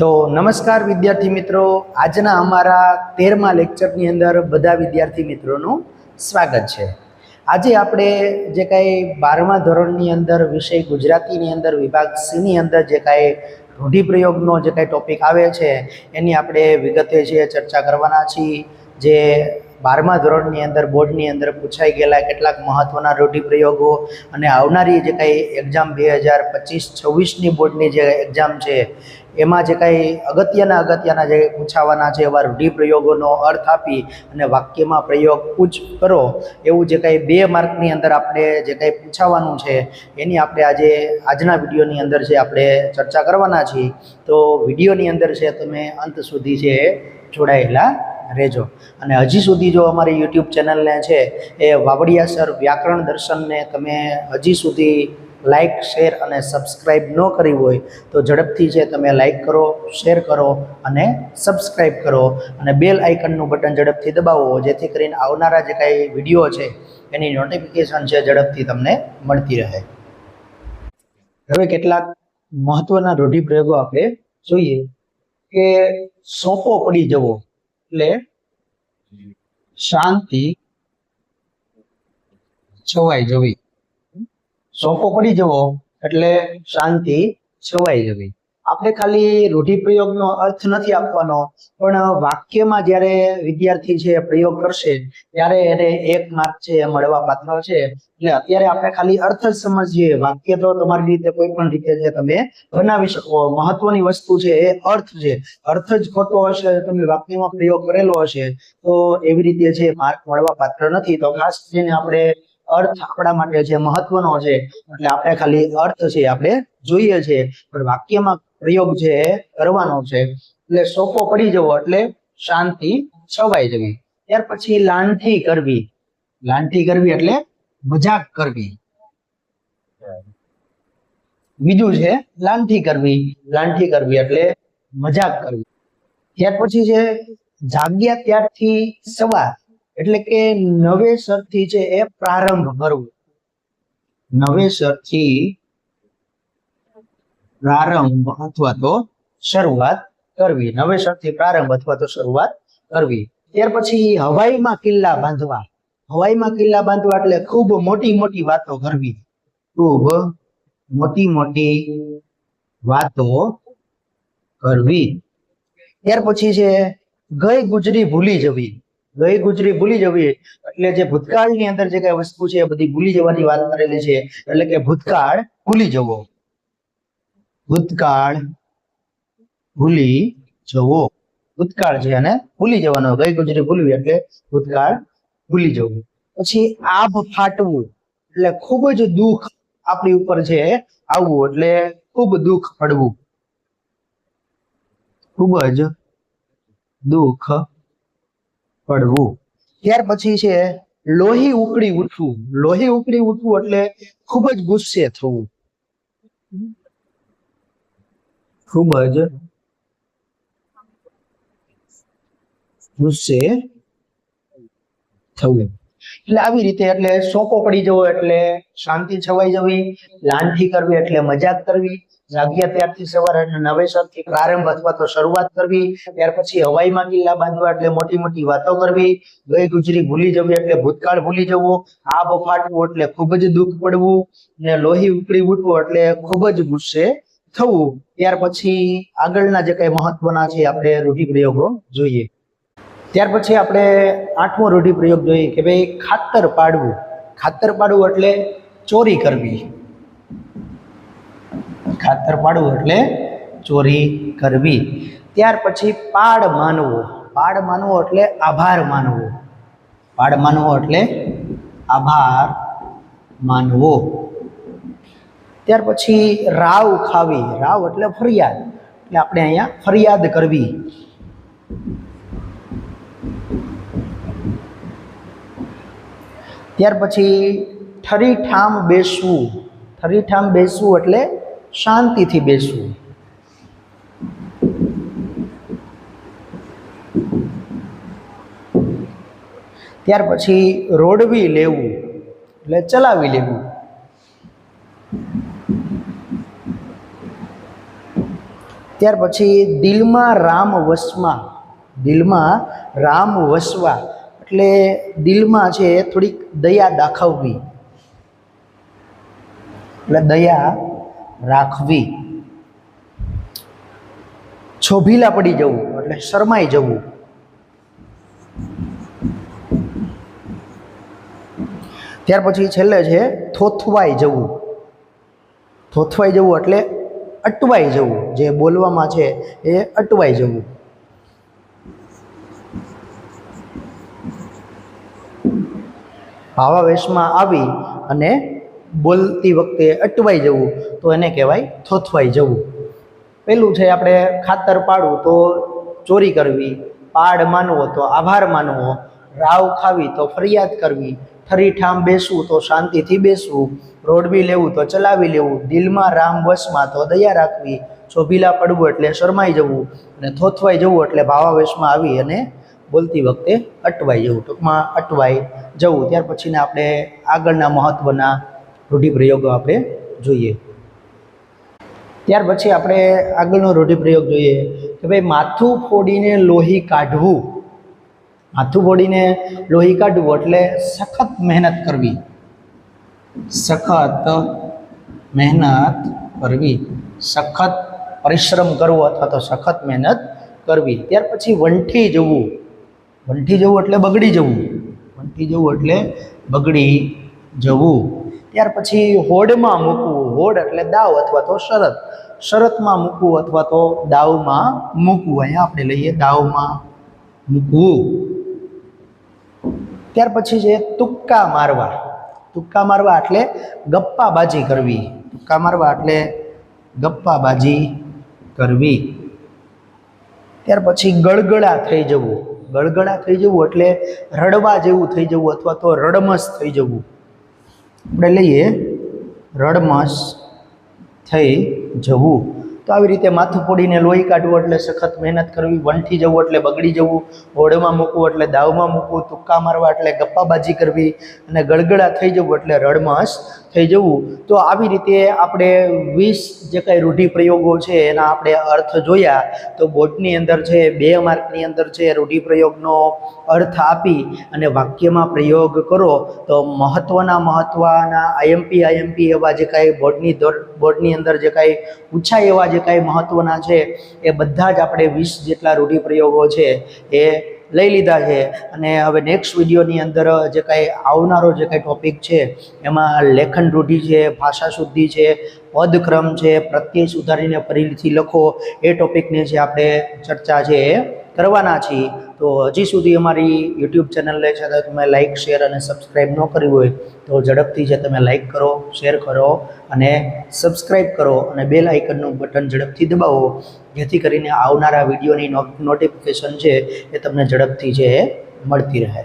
તો નમસ્કાર વિદ્યાર્થી મિત્રો, આજના અમારા 13મા લેક્ચરની અંદર બધા વિદ્યાર્થી મિત્રોનું સ્વાગત છે। આજે આપણે જે કાંઈ 12મા ધોરણની અંદર વિષય ગુજરાતીની અંદર વિભાગ સીની અંદર જે કાંઈ રૂઢિપ્રયોગનો જે કાંઈ ટોપિક આવે છે એની આપણે વિગતે જે ચર્ચા કરવાના છીએ। જે 12મા ધોરણની અંદર બોર્ડની અંદર પૂછાઈ ગયેલા કેટલાક મહત્ત્વના રૂઢિપ્રયોગો અને આવનારી જે કાંઈ એક્ઝામ 2025-26ની બોર્ડની જે એક્ઝામ છે એમાં જે કાંઈ અગત્યના જે પૂછાવાના છે એવા રૂઢિપ્રયોગોનો અર્થ આપી અને વાક્યમાં પ્રયોગ કરો એવું જે કાંઈ 2 માર્કની અંદર આપણે જે કાંઈ પૂછાવાનું છે એની આપણે આજના વિડીયોની અંદર છે આપણે ચર્ચા કરવાના છીએ। તો વિડીયોની અંદર છે તમે અંત સુધી છે જોડાયેલા રહેજો। અને હજી સુધી જો અમારી યુટ્યુબ ચેનલને છે એ વાવડિયા સર વ્યાકરણ દર્શનને તમે હજી સુધી લાઇક, શેર અને સબસ્ક્રાઈબ ન કરી હોય તો ઝડપથી છે તમે લાઇક કરો, શેર કરો અને સબસ્ક્રાઈબ કરો અને બેલ આઇકનનું બટન ઝડપથી દબાવો, જેથી કરીને આવનારા જે કાંઈ વિડીયો છે એની નોટિફિકેશન છે ઝડપથી તમને મળતી રહે। હવે કેટલાક મહત્વના રૂઢિપ્રયોગો આપણે જોઈએ કે સોંપો પડી જવો એટલે શાંતિ છવાઈ જવી। સોંપો પડી જવો એટલે શાંતિ છવાઈ જવી। આપણે ખાલી રૂઢિપ્રયોગનો અર્થ નથી આપવાનો, પણ વાક્યમાં જ્યારે વિદ્યાર્થી છે પ્રયોગ કરશે ત્યારે એને 1 માર્ક છે મળવા પાત્ર છે। એટલે અત્યારે આપણે ખાલી અર્થ જ સમજીએ, વાક્ય તો તમારી રીતે કોઈ પણ રીતે છે તમે બનાવી શકો। મહત્વની વસ્તુ છે એ અર્થ છે, અર્થ જ ખોટો હશે, તમે વાક્યમાં પ્રયોગ કરેલો હશે તો એવી રીતે છે માર્ક મળવા પાત્ર નથી। તો ખાસ કરીને આપણે અર્થ આપણા માટે જે મહત્વનો છે એટલે આપણે ખાલી અર્થ છે આપણે જોઈએ છે, પણ વાક્યમાં પ્રયોગ છે કરવાનો છે। એટલે સોંપો પડી જવો એટલે શાંતિ છવાઈ જવી। ત્યાર પછી લાંઠી કરવી, લાંઠી કરવી એટલે મજાક કરવી। બીજું છે લાંઠી કરવી, લાંઠી કરવી એટલે મજાક કરવી। ત્યાર પછી છે જાગ્યા ત્યારથી સવાર એટલે કે નવેસરથી છે એ પ્રારંભ કરવો, નવેસરથી પ્રારંભ અથવા તો શરૂઆત કરવી, નવેસરથી પ્રારંભ અથવા તો શરૂઆત કરવી। ત્યાર પછી હવાઈમાં કિલ્લા બાંધવા, હવાઈમાં કિલ્લા બાંધવા એટલે ખૂબ મોટી મોટી વાતો કરવી, ખૂબ મોટી મોટી વાતો કરવી। ત્યાર પછી છે ગઈ ગુજરી ભૂલી જવી, ગઈ ગુજરી ભૂલી જવી એટલે જે ભૂતકાળની અંદર જે કઈ વસ્તુ છે એ બધી ભૂલી જવાની વાત કરેલી છે, એટલે કે ભૂતકાળ ભૂલી જવો, ભૂતકાળ ભૂલી જવો, ભૂતકાળ છે અને ભૂલી જવાનો, ગઈ ગુજરી ભૂલવી એટલે ભૂતકાળ ભૂલી જવું। પછી આભ ફાટવું એટલે ખૂબ જ દુઃખ આપણી ઉપર છે આવવું એટલે ખૂબ દુઃખ પડવું, ખૂબ જ દુઃખ પડવું। ત્યાર પછી છે લોહી ઉકળી ઉઠવું, લોહી ઉકળી ઉઠવું એટલે ખૂબ જ ગુસ્સે થવું, ખૂબ જ ગુસ્સે થવું। એટલે આવી રીતે એટલે સોંપો પડી જવો એટલે શાંતિ છવાઈ જવી, લાંઠી કરવી એટલે મજાક કરવી, જાગ્યા ત્યારથી સવાર એટલે નવેસરથી પ્રારંભ અથવા તો શરૂઆત કરવી। ત્યાર પછી હવાઈમાં કિલ્લા બાંધવા એટલે મોટી મોટી વાતો કરવી, ગઈ ગુજરી ભૂલી જવી એટલે ભૂતકાળ ભૂલી જવું, આભ ફાટવું એટલે ખૂબ જ દુઃખ પડવું ને લોહી ઉકળી ઉઠવું એટલે ખૂબ જ ગુસ્સે થવું। ત્યાર પછી આગળના જે કઈ મહત્વના છે આપણે રૂઢિપ્રયોગો જોઈએ। ત્યાર પછી આપણે 8મો રૂઢિપ્રયોગ જોઈએ કે ભાઈ ખાતર પાડવું, ખાતર પાડવું એટલે ચોરી કરવી, ખાતર પાડવું એટલે ચોરી કરવી। ત્યાર પછી પાડ માનવો, પાડ માનવો એટલે આભાર માનવો, પાડ માનવો એટલે આભાર માનવો। ત્યાર પછી રાવ ખાવી, રાવ એટલે ફરિયાદ એટલે આપણે અહીંયા ફરિયાદ કરવી। ત્યાર પછી ઠરીઠામ બેસવું, ઠરીઠામ બેસવું એટલે શાંતિથી બેસવું। ત્યાર પછી રોડવી લેવું એટલે ચલાવી લેવું। ત્યાર પછી દિલમાં રામ વસમાં, દિલમાં રામ વસવા એટલે દિલમાં છે થોડીક દયા દાખવવી, એટલે દયા રાખવી. છોભીલા પડી જવું એટલે શરમાઈ જવું. ત્યાર પછી છેલ્લે છે થોથવાઈ જવું. થોથવાઈ જવું એટલે અટવાઈ જવું, જે બોલવામાં છે એ અટવાઈ જવું. ભાવાવેશમાં આવી અને બોલતી વખતે અટવાઈ જવું તો એને કહેવાય થોથવાઈ જવું. પેલું છે આપણે ખાતર પાડવું તો ચોરી કરવી, પાડ માનવો તો આભાર માનવો, રાવ ખાવી તો ફરિયાદ કરવી, ઠરીઠામ બેસવું તો શાંતિથી બેસવું, રોડવી લેવું તો ચલાવી લેવું, દિલમાં રામ વશમાં તો દયા રાખવી, છોભીલા પડવું એટલે શરમાઈ જવું, અને થોથવાઈ જવું એટલે ભાવાવેશમાં આવી અને બોલતી વખતે અટવાઈ જવું. ટૂંકમાં અટવાઈ જવું. ત્યાર પછીના આપણે આગળના મહત્ત્વના રૂઢિપ્રયોગો આપણે જોઈએ. ત્યાર પછી આપણે આગળનો રૂઢિપ્રયોગ જોઈએ કે ભાઈ માથું ફોડીને લોહી કાઢવું. માથું ફોડીને લોહી કાઢવું એટલે સખત મહેનત કરવી, સખત મહેનત કરવી, સખત પરિશ્રમ કરવો અથવા તો સખત મહેનત કરવી. ત્યાર પછી વંઠી જવું. વંઠી જવું એટલે બગડી જવું, વંઠી જવું એટલે બગડી જવું. ત્યાર પછી હોડમાં મૂકવું. હોડ એટલે દાવ અથવા તો શરત, શરતમાં મૂકવું અથવા તો દાવમાં મૂકવું. અહીંયા આપણે લઈએ દાવમાં મૂકવું. ત્યાર પછી છે તુક્કા મારવા. તુક્કા મારવા એટલે ગપ્પાબાજી કરવી. તુક્કા મારવા એટલે ગપ્પાબાજી કરવી. ત્યાર પછી ગળગળા થઈ જવું. ગળગળા થઈ જવું એટલે રડવા જેવું થઈ જવું અથવા તો રડમસ થઈ જવું. આપણે લઈએ રડમસ થઈ જવું. તો આવી રીતે માથું ફોડીને લોહી કાઢવું એટલે સખત મહેનત કરવી, વંઠી જવું એટલે બગડી જવું, હોડમાં મૂકવું એટલે દાવમાં મૂકવું, તુક્કા મારવા એટલે ગપ્પાબાજી કરવી, અને ગળગળા થઈ જવું એટલે રડમસ થઈ જવું. તો આવી રીતે આપણે 20 જે કાંઈ રૂઢિપ્રયોગો છે એના આપણે અર્થ જોયા. તો બોર્ડની અંદર છે 2 માર્કની અંદર છે રૂઢિપ્રયોગનો અર્થ આપી અને વાક્યમાં પ્રયોગ કરો તો મહત્ત્વના આઈએમપી એવા જે કાંઈ બોર્ડની અંદર જે કાંઈ પૂછાય એવા જે કાંઈ મહત્ત્વના છે એ બધા જ આપણે 20 જેટલા રૂઢિપ્રયોગો છે એ લઈ લીધા છે. અને હવે નેક્સ્ટ વિડીયોની અંદર જે કાંઈ આવનારો જે કાંઈ ટૉપિક છે એમાં લેખન રૂઢિ છે, ભાષા શુદ્ધિ છે, પદક્રમ છે, પ્રત્યય સુધારીને ફરીથી લખો એ ટૉપિકની જે આપણે ચર્ચા છે એ કરવાના છીએ. તો હજી સુધી અમારી યુટ્યુબ ચેનલને છે તો તમે લાઇક, શેર અને સબસ્ક્રાઈબ ન કરી હોય તો ઝડપથી છે તમે લાઇક કરો, શેર કરો અને સબસ્ક્રાઈબ કરો, અને બેલ આઇકનનું બટન ઝડપથી દબાવો જેથી કરીને આવનારા વિડીયોની નોટિફિકેશન છે એ તમને ઝડપથી છે એ મળતી રહે.